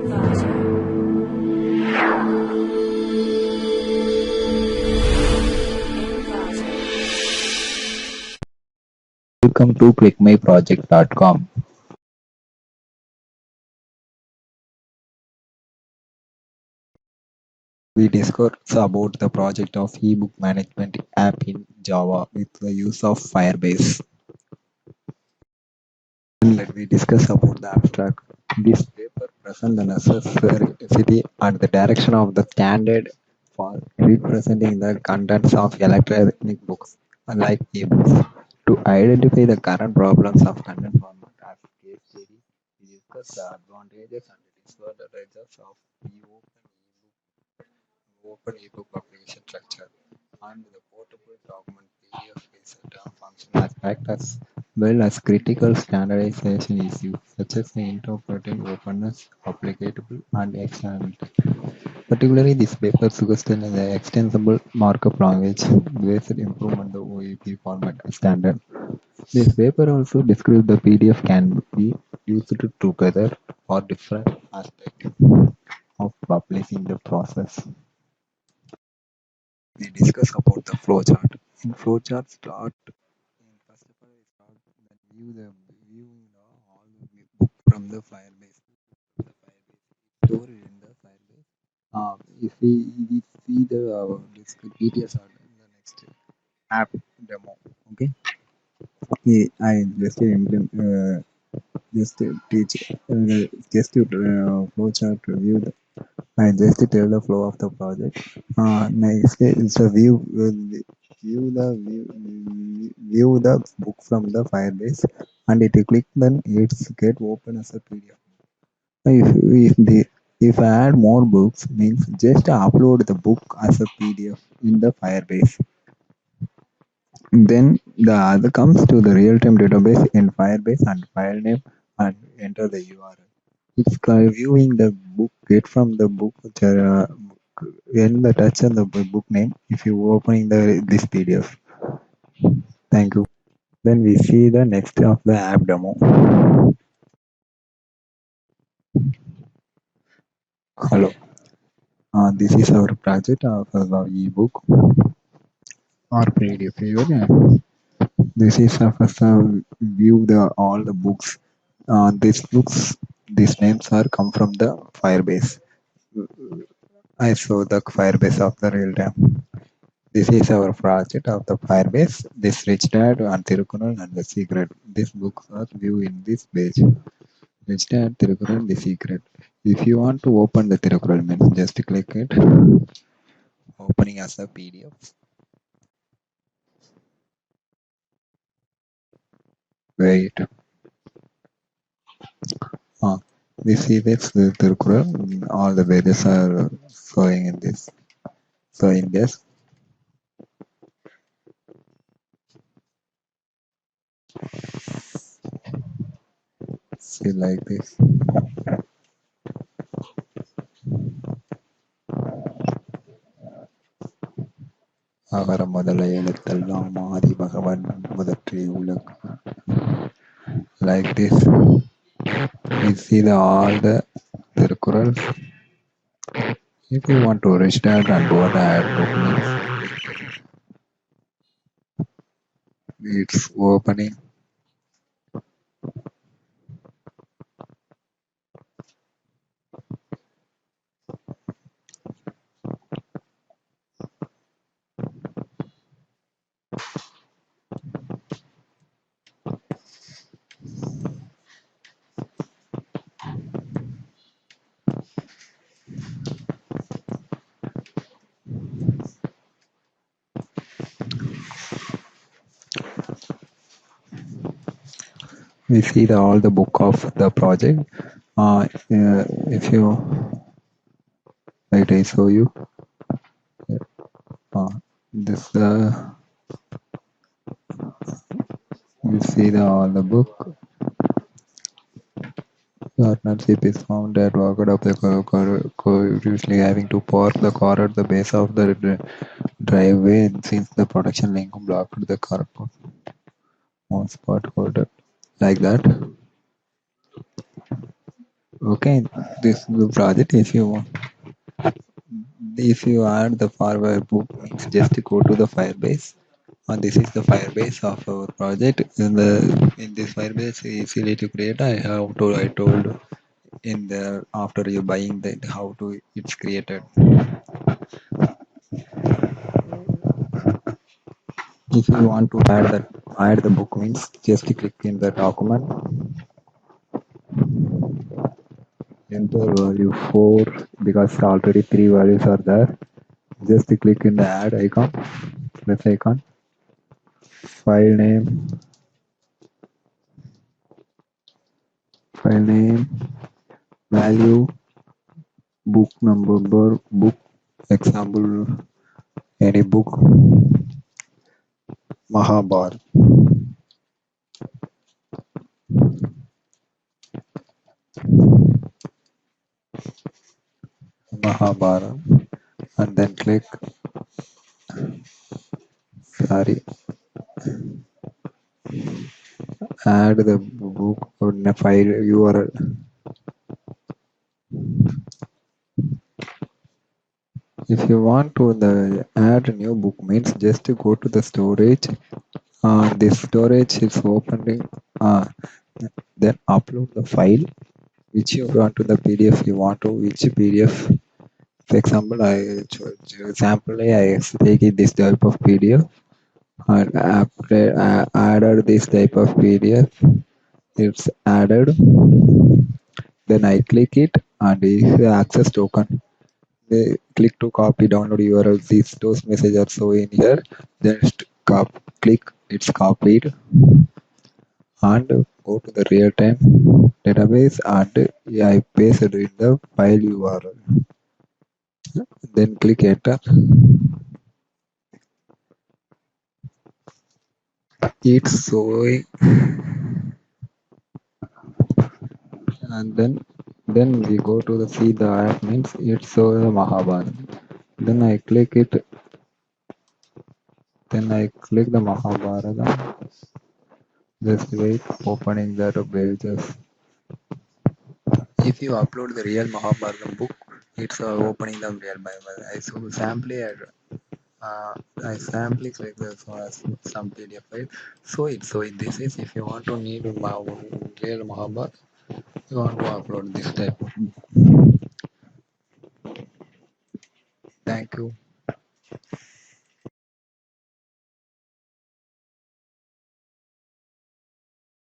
Welcome to ClickMyProject.com. We discuss about the project of eBook management app in Java with the use of Firebase. And let me discuss about the abstract. This paper presents the necessity and the direction of the standard for representing the contents of electronic books, unlike eBooks. To identify the current problems of content format as case study, we discuss the advantages and disadvantages of the open ebook publication structure and the portable document PDF-based term function aspect as well as critical standardization issues such as the interpreting openness, applicability, and externality. Particularly, this paper suggested the extensible markup language based improvement the OEP format standard. This paper also describes the PDF can be used together for different aspects of publishing the process. We discuss about the flowchart. In flowchart, start first of all, we start then viewing all the book from the Firebase. Store it in the Firebase. If we see the this PDFs are in the next app demo. Okay. I just just teach just to flowchart review the I just tell the flow of the project. Next is a view the book from the Firebase, and it click then it's get open as a PDF. If I add more books means just upload the book as a PDF in the Firebase. Then the other comes to the real-time database in Firebase and file name and enter the URL. It's viewing the book, get from the book, when the touch on the book name, if you opening this PDF. Thank you. Then we see the next of the app demo. Hello. This is our project of our ebook or PDF. This is first view the all the books. These names are come from the Firebase. I saw the Firebase of the real time. This is our project of the Firebase. This Rich Dad and Tirukural and the Secret. These books are viewed in this page. Rich Dad, Tirukural, the Secret. If you want to open the Tirukural means just click it. Opening as a PDF. Wait. We see this Tirukural. All the pages are showing in this. So in this. See like this. அகர முதல எழுத்தெல்லாம் ஆதி பகவன் முதற்றே உலகு. Like this. We see all the Tirukkurals. If you want to restart and go to add documents, it's opening. We see all the book of the project. If you wait, I show you. This you see all the book. Partnership is found at work of the usually having to park the car at the base of the driveway since the production link blocked the car on spot holder like that. Okay, this is the project. If you add the Firebase book, means just go to the Firebase, and this is the Firebase of our project. In this Firebase easily to create. I told in the after you buying that how to it's created. If you want to add the book means just click in the document, enter value 4 because already 3 values are there. Just click in the add icon, plus icon, file name, value, book number, book, example, any book, Mahabharat, Mahabharat, and then click, sorry, add the book or the file URL. If you want to add a new book means just go to the storage. This storage is opening. Then upload the file which you want to the PDF you want to which PDF. For example, I take this type of PDF and after added this type of PDF. It's added. Then I click it and if access token. Click to copy download URL. Those messages are showing here. Then click it's copied and go to the real time database and I paste it in the file URL. Then click enter. It's showing and then we go to the see the app means it's shows the Mahabharat. Then I click it. Then I click the Mahabharata. Just wait opening that pages. If you upload the real Mahabharata book, it's opening the real Bible. I simply click the some PDF file. So this is if you want to need real Mahabharata, you want to upload this type of book. Thank you.